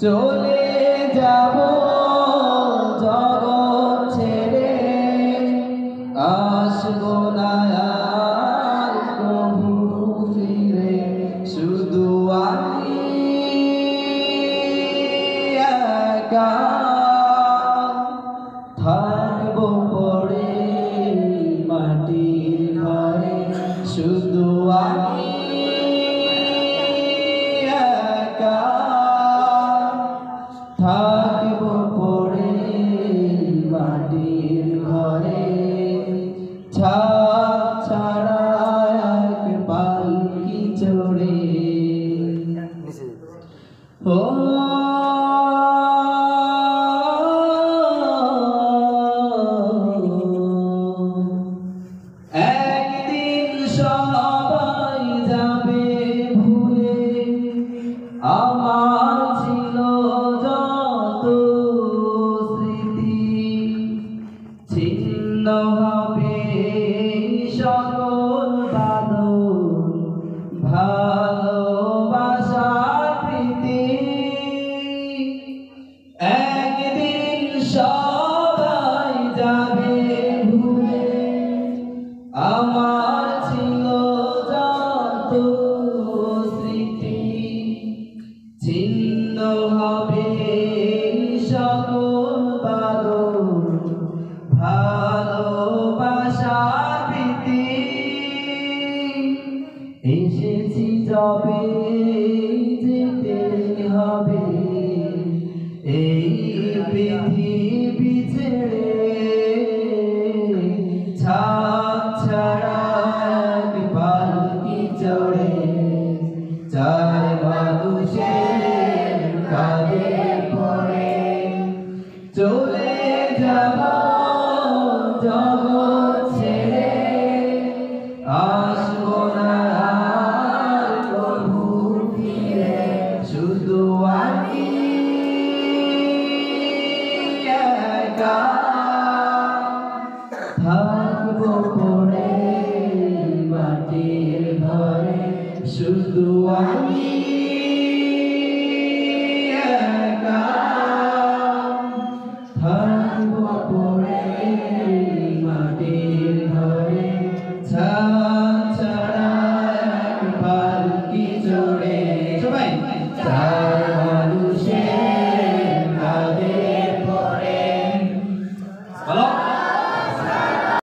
চলে যাব জগৎ ছেড়ে, আসবো না আর কভু ফিরে। শুধু আমি একা থাকবো পড়ে মাটির ঘরে। শুধু আমি থাকব পড়ে মাটির ঘরে। ছাদ ছাড়া এক পালকি চড়ে ও একদিন সবাই যাবে ভুলে আমার ছিল যত স্মৃতি। ছিন্ন হবে সকল বাঁধন ভালোবাসার প্রীতি। একদিন সবাই যাবে ভুলে আমার ছিল যত স্মৃতি। ছিন্ন হবে সকল বাঁধন ভালোবাসার প্রীতি। এসেছি যবে যেতে হবে এই পৃথিবী ছেড়ে। ছাদ ছাড়া এক পালকি চড়ে চার মানুষের কাঁধে পড়ে। চলে যাব জগৎ ছেড়ে, আসবো না আর কভু ফিরে। শুধু আমি একা থাকবো পড়ে মাটির ঘরে। শুধু আমি